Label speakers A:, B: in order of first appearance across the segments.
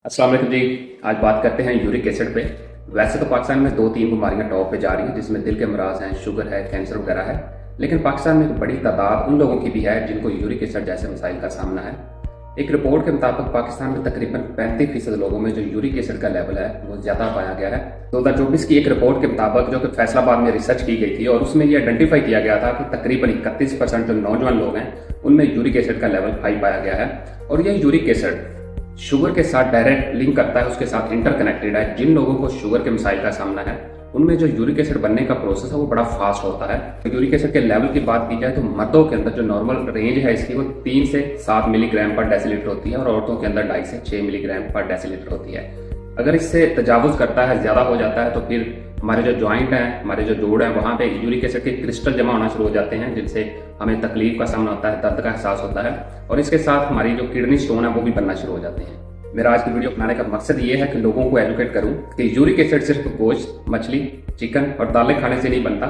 A: अस्सलाम वालेकुम जी। आज बात करते हैं यूरिक एसिड पे। वैसे तो पाकिस्तान में 2-3 बीमारियां टॉप पे जा रही हैं, जिसमें दिल के अमराज हैं, शुगर है, कैंसर वगैरह है। लेकिन पाकिस्तान में एक बड़ी तादाद उन लोगों की भी है जिनको यूरिक एसिड जैसे मसाइल का सामना है। एक रिपोर्ट के मुताबिक पाकिस्तान में तकरीबन 35% लोगों में जो यूरिक एसिड का लेवल है वो ज्यादा पाया गया है। 2024 की एक रिपोर्ट के मुताबिक जो कि फैसलाबाद में रिसर्च की गई थी, और उसमें ये आइडेंटिफाई किया गया था कि तकरीबन 31% जो नौजवान लोग हैं उनमें यूरिक एसिड का लेवल हाई पाया गया है। और ये यूरिक एसिड शुगर के साथ डायरेक्ट लिंक करता है, उसके साथ इंटरकनेक्टेड है। जिन लोगों को शुगर के मसाइल का सामना है उनमें जो यूरिक एसिड बनने का प्रोसेस है वो बड़ा फास्ट होता है। तो यूरिक एसिड के लेवल की बात की जाए तो मर्दों के अंदर जो नॉर्मल रेंज है इसकी वो 3 से 7 मिलीग्राम पर डेसीलीटर होती है, और औरतों के अंदर 2.5 से 6 मिलीग्राम पर डेसीलीटर होती है। अगर इससे तजावुज करता है, ज्यादा हो जाता है, तो फिर हमारे जो जॉइंट हैं, हमारे जो जोड़ हैं, वहां पे यूरिक एसिड के क्रिस्टल जमा होना शुरू हो जाते हैं, जिनसे हमें तकलीफ का सामना होता है, दर्द का एहसास होता है, और इसके साथ हमारी जो किडनी स्टोन है वो भी बनना शुरू हो जाते हैं। मेरा आज की वीडियो बनाने का मकसद ये है कि लोगों को एजुकेट करूं कि यूरिक एसिड सिर्फ गोश्त, मछली, चिकन और दालें खाने से नहीं बनता,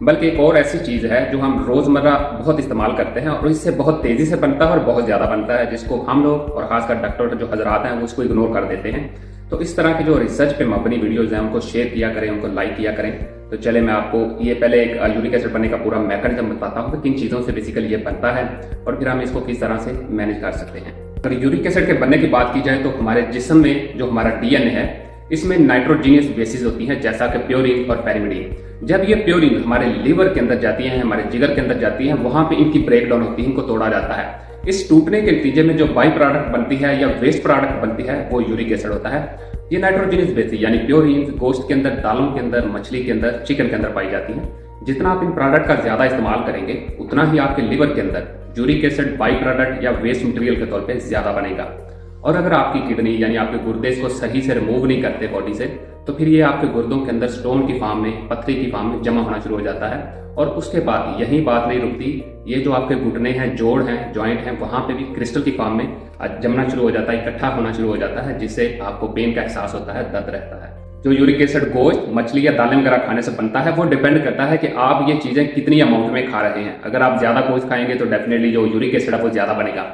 A: बल्कि एक और ऐसी चीज है जो हम रोजमर्रा बहुत इस्तेमाल करते हैं और इससे बहुत तेजी से बनता है और बहुत ज्यादा बनता है, जिसको हम लोग और खासकर डॉक्टर जो हजरात हैं वो उसको इग्नोर कर देते हैं। तो इस तरह की जो रिसर्च पे मबनी वीडियोज हैं उनको शेयर किया करें, उनको लाइक किया करें। तो चले मैं आपको ये पहले एक यूरिक एसिड बनने का पूरा मैकेनिज्म बताता हूँ कि किन चीजों से बेसिकली ये बनता है और फिर हम इसको किस तरह से मैनेज कर सकते हैं। अगर यूरिक एसिड के बनने की बात की जाए तो हमारे जिस्म में जो हमारा डीएनए है इसमें नाइट्रोजीनियस बेसिस होती है, जैसा कि प्योरीन और पैरिमिडीन। जब ये प्योरीन हमारे लीवर के अंदर जाती है, हमारे जिगर के अंदर जाती है, वहां पे इनकी ब्रेक डाउन होती है, इनको तोड़ा जाता है। इस टूटने के नतीजे में जो बाई प्रोडक्ट बनती है या वेस्ट प्रोडक्ट बनती है वो यूरिक एसिड होता है। ये नाइट्रोजीनियस बेसिस यानी प्योरीन गोश्त के अंदर, दालों के अंदर, मछली के अंदर, चिकन के अंदर पाई जाती है। जितना आप इन प्रोडक्ट का ज्यादा इस्तेमाल करेंगे उतना ही आपके लिवर के अंदर यूरिक एसिड बाई प्रोडक्ट या वेस्ट मटेरियल के तौर पे ज्यादा बनेगा। और अगर आपकी किडनी यानी आपके गुर्दे इसको सही से रिमूव नहीं करते बॉडी से, तो फिर ये आपके गुर्दों के अंदर स्टोन की फॉर्म में, पत्थरी की फॉर्म में जमा होना शुरू हो जाता है। और उसके बाद यही बात नहीं रुकती, ये जो आपके घुटने हैं, जोड़ हैं, जॉइंट हैं, वहां पे भी क्रिस्टल की फॉर्म में जमना शुरू हो जाता है, इकट्ठा होना शुरू हो जाता है, जिससे आपको पेन का एहसास होता है, दर्द रहता है। जो यूरिक एसिड गोश्त, मछली या दालें वगैरह खाने से बनता है वो डिपेंड करता है कि आप ये चीजें कितनी अमाउंट में खा रहे हैं। अगर आप ज्यादा गोश्त खाएंगे तो डेफिनेटली जो यूरिक एसिड है वो ज्यादा बनेगा।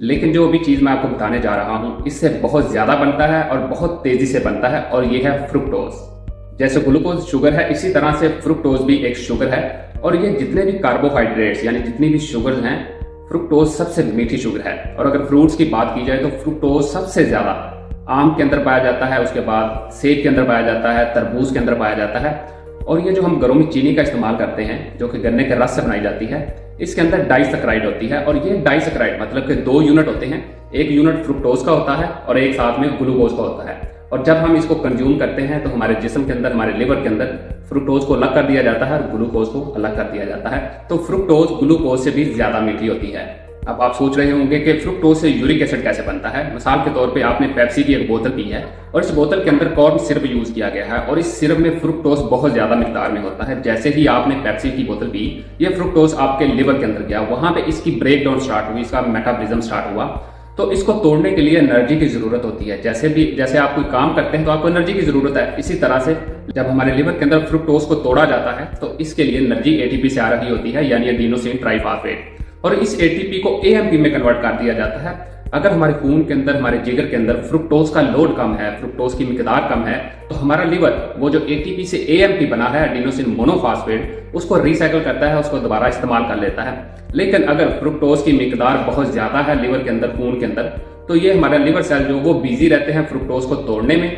A: लेकिन जो अभी चीज मैं आपको बताने जा रहा हूं इससे बहुत ज्यादा बनता है और बहुत तेजी से बनता है, और ये है फ्रुक्टोज। जैसे ग्लूकोज शुगर है, इसी तरह से फ्रुक्टोज भी एक शुगर है। और ये जितने भी कार्बोहाइड्रेट्स यानी जितनी भी शुगर हैं, फ्रुक्टोज सबसे मीठी शुगर है। और अगर फ्रूट्स की बात की जाए तो फ्रुक्टोज सबसे ज्यादा आम के अंदर पाया जाता है, उसके बाद सेब के अंदर पाया जाता है, तरबूज के अंदर पाया जाता है। और ये जो हम घरों में चीनी का इस्तेमाल करते हैं जो कि गन्ने के रस से बनाई जाती है, इसके अंदर डाइसैकराइड होती है। और ये डाइसैकराइड मतलब कि 2 यूनिट होते हैं, एक यूनिट फ्रुक्टोज का होता है और एक साथ में ग्लूकोज का होता है। और जब हम इसको कंज्यूम करते हैं तो हमारे जिस्म के अंदर, हमारे लिवर के अंदर फ्रुक्टोज को अलग कर दिया जाता है और ग्लूकोज को अलग कर दिया जाता है। तो फ्रुक्टोज ग्लूकोज से भी ज्यादा मीठी होती है। अब आप सोच रहे होंगे कि फ्रुक्टोज से यूरिक एसिड कैसे बनता है। मिसाल के तौर पे आपने पेप्सी की एक बोतल पी है और इस बोतल के अंदर कॉर्न सिरप यूज किया गया है, और इस सिरप में फ्रुक्टोज बहुत ज्यादा मिकदार में होता है। जैसे ही आपने पेप्सी की बोतल पी, ये फ्रुक्टोज आपके लिवर के अंदर गया, वहां पे इसकी ब्रेक डाउन स्टार्ट हुई, इसका मेटाबॉलिज्म स्टार्ट हुआ। तो इसको तोड़ने के लिए एनर्जी की जरूरत होती है। जैसे आप कोई काम करते हैं तो आपको एनर्जी की जरूरत है, इसी तरह से जब हमारे लिवर के अंदर फ्रुक्टोज को तोड़ा जाता है तो इसके लिए एनर्जी एटीपी से आ रही होती है, यानी एडिनोसिन ट्राइफॉस्फेट। और इस एटीपी को एएमपी में कन्वर्ट कर दिया जाता है। अगर हमारे खून के अंदर, हमारे जिगर के अंदर फ्रुक्टोज का लोड कम है, फ्रुक्टोज की मिकदार कम है, तो हमारा लिवर वो जो एटीपी से एएमपी बना है, एडिनोसिन मोनोफॉस्फेट, उसको रिसाइकल करता है, उसको दोबारा इस्तेमाल कर लेता है। लेकिन अगर फ्रुक्टोज की मिकदार बहुत ज्यादा है लिवर के अंदर, खून के अंदर, तो ये हमारा लिवर सेल जो वो बिजी रहते हैं फ्रुक्टोज को तोड़ने में,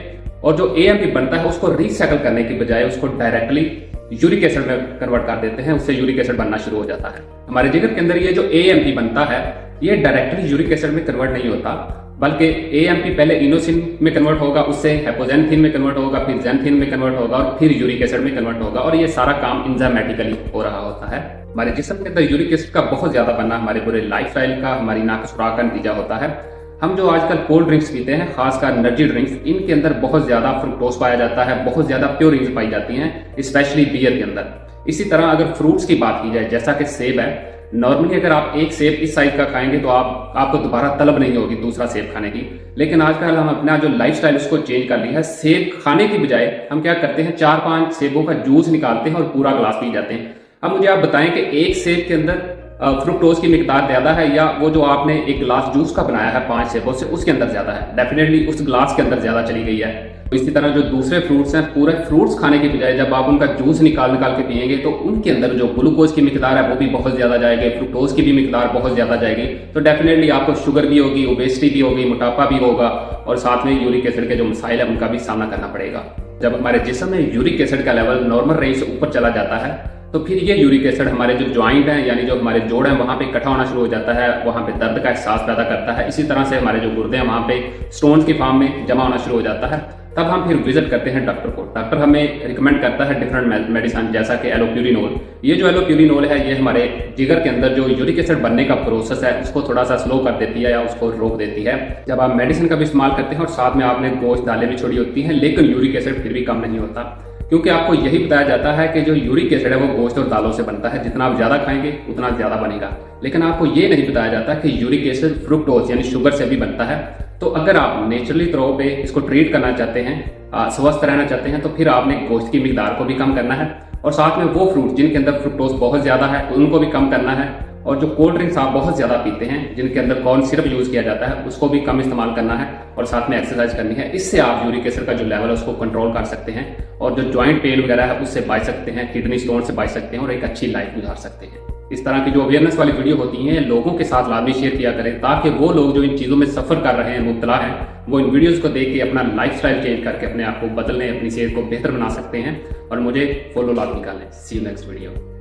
A: और जो एएमपी बनता है उसको रिसाइकल करने की बजाय उसको डायरेक्टली यूरिक एसिड में कन्वर्ट कर देते हैं। उससे यूरिक एसिड बनना शुरू हो जाता है। हमारे जिगर के अंदर ये जो एएमपी बनता है ये डायरेक्टली यूरिक एसिड में कन्वर्ट नहीं होता, बल्कि एएमपी पहले इनोसिन में कन्वर्ट होगा, उससे हेपोजेंथिन में कन्वर्ट होगा, फिर जेंथिन में कन्वर्ट होगा और फिर यूरिक एसिड में कन्वर्ट होगा। और ये सारा काम एंजाइमेटिकली हो रहा होता है। हमारे जिस्म के अंदर यूरिक एसिड का बहुत ज्यादा बनना हमारे पूरे लाइफस्टाइल का, हमारी नाकसुराह का नतीजा होता है। हम जो आजकल कोल्ड ड्रिंक्स पीते हैं, खासकर एनर्जी ड्रिंक्स, इनके अंदर बहुत ज्यादा फ्रुक्टोज पाया जाता है, बहुत ज्यादा प्योरीन्स पाई जाती हैं, स्पेशली बियर के अंदर। इसी तरह अगर फ्रूट्स की बात की जाए, जैसा कि सेब है, नॉर्मली अगर आप एक सेब इस साइज का खाएंगे तो आपको दोबारा तलब नहीं होगी दूसरा सेब खाने की। लेकिन आजकल हम अपना जो लाइफस्टाइल उसको चेंज कर लिया है। सेब खाने की बजाय हम क्या करते हैं, 4-5 सेबों का जूस निकालते हैं और पूरा ग्लास पी जाते हैं। अब मुझे आप बताएं कि एक सेब के अंदर फ्रुक्टोज की मिकदार ज़्यादा है या वो जो आपने एक गिलास जूस का बनाया है 5 सेबों से उसके अंदर ज़्यादा है। डेफिनेटली उस गिलास के अंदर ज़्यादा चली गई है। इसी तरह जो दूसरे फ्रूट्स हैं, पूरे फ्रूट्स खाने के बजाय जब आप उनका जूस निकाल के पिएंगे तो उनके अंदर जो ग्लूकोज की मिकदार है वो भी बहुत ज़्यादा जाएगी, फ्रुक्टोज की भी मिकदार बहुत ज़्यादा जाएगी। तो डेफिनेटली आपको शुगर भी होगी, ओबेसिटी भी होगी, मोटापा भी होगा और साथ में यूरिक एसिड के जो मसाइल है उनका भी सामना करना पड़ेगा। जब हमारे जिस्म में यूरिक एसिड का लेवल नॉर्मल रेंज से ऊपर चला जाता है तो फिर ये यूरिक एसिड हमारे जो जॉइंट हैं यानी जो हमारे जोड़ हैं वहाँ पे इकट्ठा होना शुरू हो जाता है, वहाँ पे दर्द का एहसास पैदा करता है। इसी तरह से हमारे जो गुर्दे हैं वहाँ पे स्टोन्स की फॉर्म में जमा होना शुरू हो जाता है। तब हम फिर विजिट करते हैं डॉक्टर को। डॉक्टर हमें रिकमेंड करता है डिफरेंट मेडिसिन जैसा कि एलोप्यूरिनोल। ये जो एलोप्यूरिनोल है ये हमारे जिगर के अंदर जो यूरिक एसिड बनने का प्रोसेस है उसको थोड़ा सा स्लो कर देती है या उसको रोक देती है। जब आप मेडिसिन का भी इस्तेमाल करते हैं और साथ में आपने गोश्त दालें भी छोड़ी होती हैं लेकिन यूरिक एसिड फिर भी कम नहीं होता, क्योंकि आपको यही बताया जाता है कि जो यूरिक एसिड है वो गोश्त और दालों से बनता है, जितना आप ज्यादा खाएंगे उतना ज्यादा बनेगा। लेकिन आपको ये नहीं बताया जाता कि यूरिक एसिड फ्रुक्टोज यानी शुगर से भी बनता है। तो अगर आप नेचुरली तौर पे इसको ट्रीट करना चाहते हैं, स्वस्थ रहना चाहते हैं, तो फिर आपने गोश्त की मिकदार को भी कम करना है और साथ में वो फ्रूट जिनके अंदर फ्रुक्टोज बहुत ज्यादा है उनको भी कम करना है। और जो कोल्ड ड्रिंक्स आप बहुत ज्यादा पीते हैं जिनके अंदर कॉर्न सिरप यूज किया जाता है उसको भी कम इस्तेमाल करना है और साथ में एक्सरसाइज करनी है। इससे आप यूरिक एसिड का जो लेवल है उसको कंट्रोल कर सकते हैं और जो जॉइंट पेन वगैरह है उससे बच सकते हैं, किडनी स्टोन से बच सकते हैं और एक अच्छी लाइफ गुजार सकते हैं। इस तरह की जो अवेयरनेस वाली वीडियो होती हैं लोगों के साथ लाजमी शेयर किया करें ताकि वो लोग जो इन चीज़ों में सफ़र कर रहे हैं, मुब्तला हैं, वो इन वीडियोस को देख के अपना लाइफस्टाइल चेंज करके अपने आप को बदलने, अपनी सेहत को बेहतर बना सकते हैं। और मुझे फॉलो लाजमी कर लें। सी यू नेक्स्ट वीडियो।